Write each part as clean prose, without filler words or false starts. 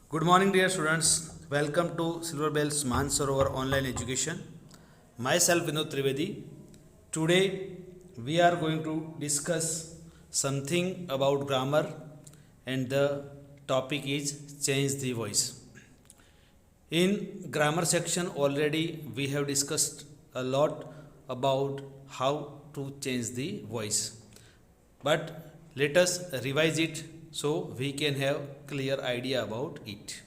Good morning, dear students. Welcome to Silver Bells Mansarovar Online Education. Myself Vinod Trivedi. Today we are going to discuss something about grammar, and the topic is change the voice. In grammar section already we have discussed a lot about how to change the voice, but let us revise it so we can have clear idea about it.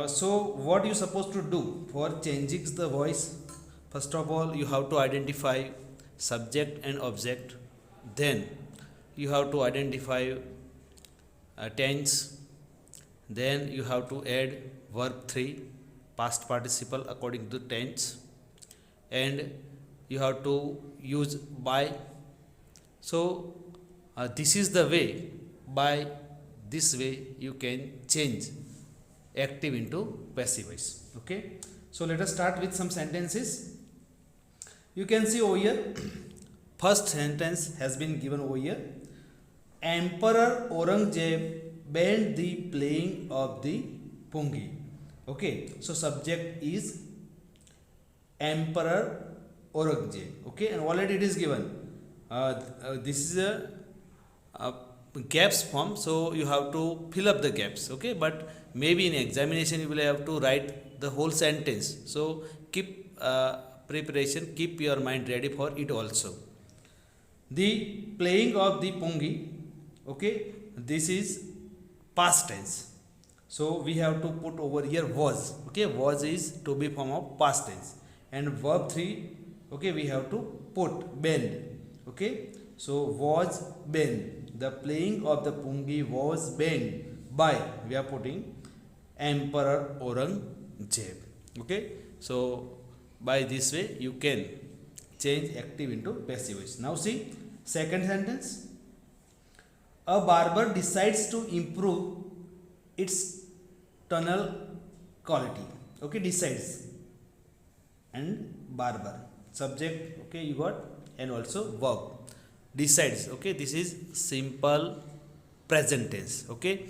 So what you supposed to do for changing the voice? First of all, you have to identify subject and object. Then you have to identify tense. Then you have to add verb 3 past participle according to tense, and you have to use by. So this is the way. By this way you can change active into passive voice. Okay, so let us start with some sentences. You can see over here, first sentence has been given over here. Emperor Aurangzeb banned the playing of the pungi. Okay, so subject is Emperor Aurangzeb. Okay, and already it is given. This is a gaps form, so you have to fill up the gaps. Okay, but maybe in examination you will have to write the whole sentence, so keep preparation, keep your mind ready for it also. The playing of the pungi. Okay, this is past tense, so we have to put over here was. Okay, was is to be form of past tense, and verb 3. Okay, we have to put banned. Okay, so was banned, the playing of the pungi was banned by, we are putting Emperor Aurangzeb. Okay, so by this way you can change active into passive voice. Now see second sentence. A barber decides to improve its tunnel quality. Okay, decides and barber, subject. Okay, you got, and also verb decides. Okay, this is simple present tense. Okay,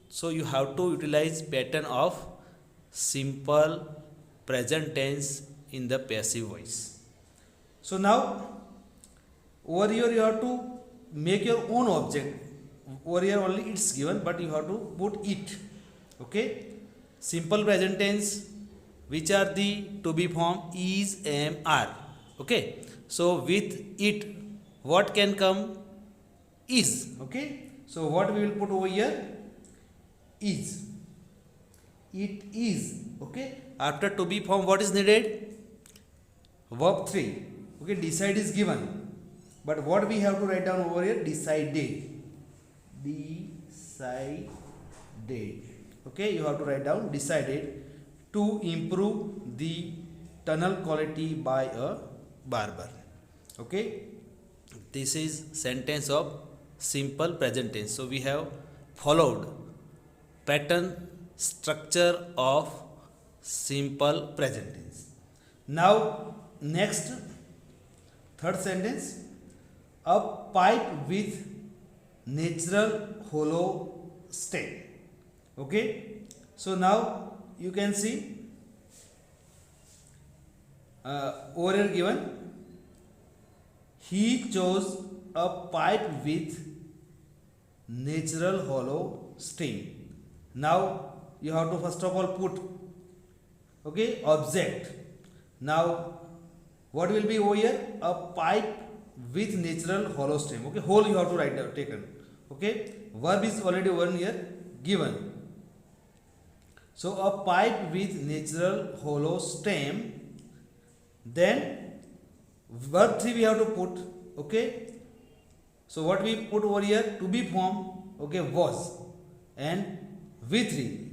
so you have to utilize pattern of simple present tense in the passive voice. So now over here you have to make your own object. Over here only it's given, but you have to put it. Okay, simple present tense, which are the to be form is, am, are. Okay, so with it what can come? Is. Okay, so what we will put over here? Is. It is. Okay, after to be form what is needed? Verb 3. Okay, decide is given, but what we have to write down over here? Decided. Decided. Okay, you have to write down decided to improve the tunnel quality by a barber. Okay, this is sentence of simple present tense. So we have followed pattern structure of simple present tense. Now next, third sentence. A pipe with natural hollow stem. Okay, so now you can see over here given, he chose a pipe with natural hollow stem. Now you have to first of all put, okay, object. Now what will be over here? A pipe with natural hollow stem. Okay, whole you have to write down, taken. Okay, verb is already one here given. So a pipe with natural hollow stem. Then verb 3 we have to put. Okay, so what we put over here? To be form. Okay, was, and v3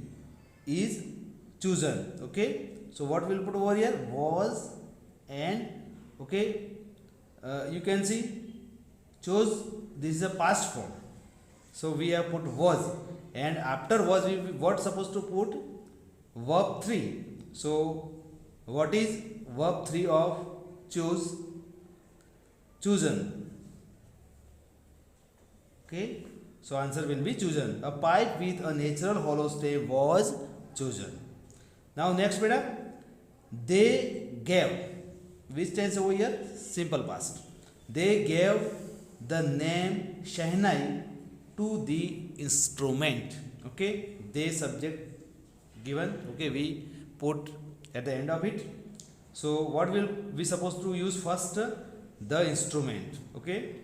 is chosen. Okay, so what we'll put over here? Was, and okay, you can see chose. This is a past form, so we have put was, and after was we what supposed to put? Verb 3. So what is verb 3 of choose? Chosen. Okay, So answer will be chosen. A pipe with a natural hollow stem was chosen. Now next beta, they gave, which tense over here? Simple past. They gave the name Shehnai to the instrument. Okay, they subject given. Okay, we put at the end of it. So what will we supposed to use first? The instrument. Okay,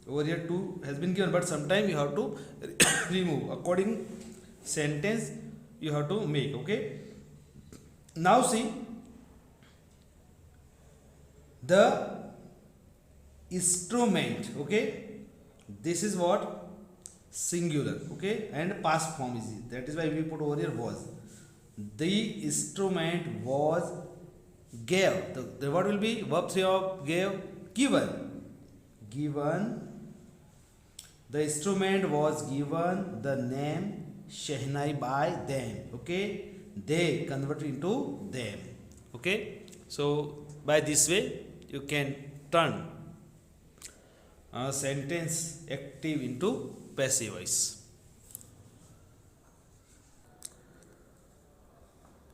over here 2 has been given, but sometime you have to remove according sentence you have to make. Okay, now see the instrument. Okay, this is what? Singular. Okay, and past form is it. That is why we put over here was. The instrument was gave. The what will be verb 3 of gave? Given. Given. The instrument was given the name Shehnai by them. Okay, they converted into them. Okay, so by this way you can turn a sentence active into passive voice.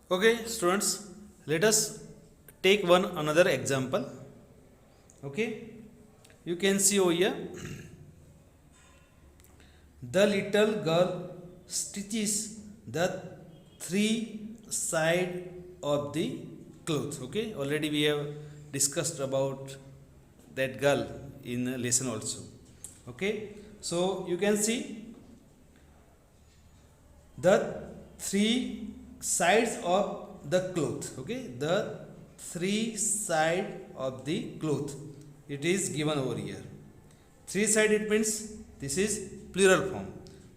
Okay, students, let us take one another example. Okay, you can see over here. The little girl stitches the 3 side of the cloth. Okay, already we have discussed about that girl in a lesson also. Okay, so you can see the 3 sides of the cloth. Okay, the 3 side of the cloth, it is given over here. 3 side, it means this is plural form.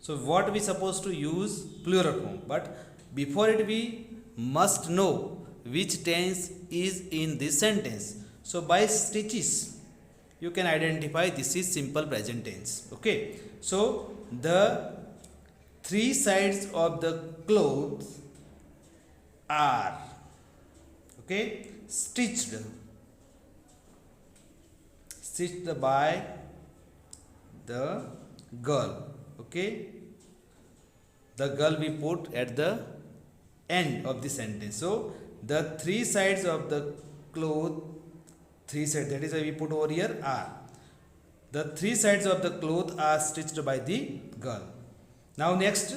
So what we supposed to use? Plural form. But before it we must know which tense is in this sentence. So by stitches you can identify this is simple present tense. Okay, so the 3 sides of the cloth are, okay, stitched by the girl. Okay, the girl we put at the end of the sentence. So the 3 sides of the cloth, 3 sides, that is why we put over here are. The 3 sides of the cloth are stitched by the girl. Now next,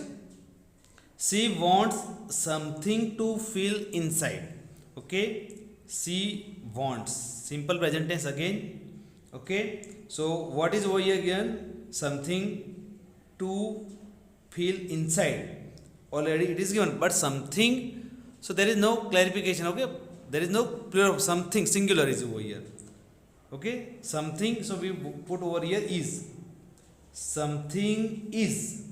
she wants something to fill inside. Okay, she wants, simple present tense again. Okay, so what is over here again? Something to fill inside. Already it is given, but something, so there is no clarification. Okay, there is no plural, something singular is over here. Okay, something, so we put over here is. Something is.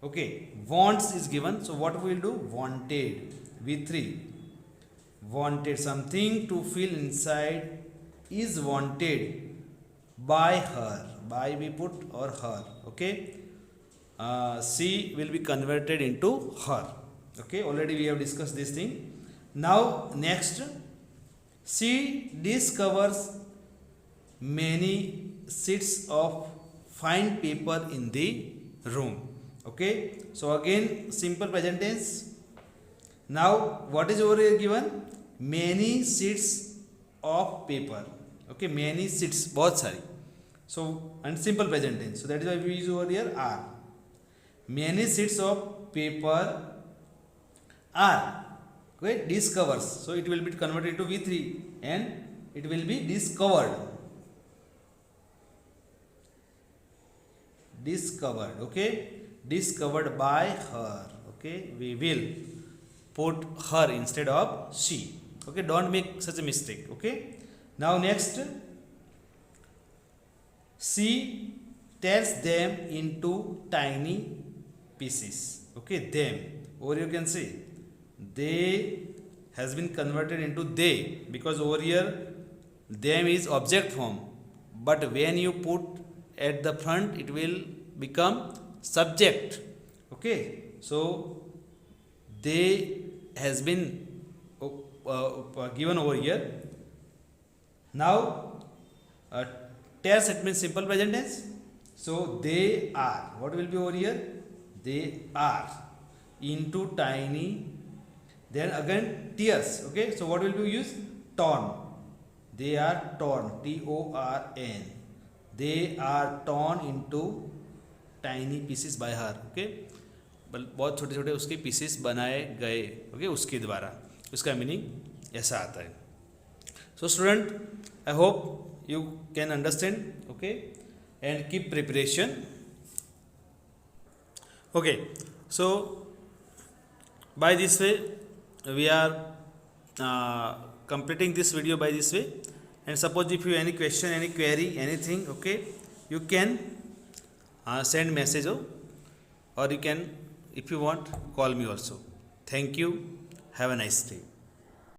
Okay, wants is given, so what we will do? Wanted, V3. Wanted, something to fill inside is wanted by her. By we put or her. Okay, she will be converted into her. Okay, already we have discussed this thing. Now next, she discovers many sheets of fine paper in the room. Okay, so again simple present tense. Now what is over here given? Many sheets of paper. Okay, many sheets, बहुत सारी. So and simple present tense. So that is why we use over here are. Many sheets of paper are, okay, discovers. So it will be converted to V3 and it will be discovered. Discovered. Okay, discovered by her. Okay, we will put her instead of she. Okay, don't make such a mistake. Okay, now next, she tears them into tiny pieces. Okay, them, or you can say they has been converted into they, because over here them is object form, but when you put at the front it will become subject. Okay, so they has been given over here. Now tears, it means simple present tense. So they are, what will be over here? They are into tiny, then again tears. Okay, so what will be used? Torn. They are torn, Torn. They are torn into tiny pieces by her. Okay, बहुत छोटे छोटे उसके pieces बनाए गए. Okay, उसके द्वारा. उसका meaning ऐसा आता है. So student, I hope you can understand. Okay, and keep preparation. Okay, so by this way we are completing this video by this way. And suppose if you have any question, any query, anything, okay, you can send message, or you can, if you want, call me also. Thank you. Have a nice day.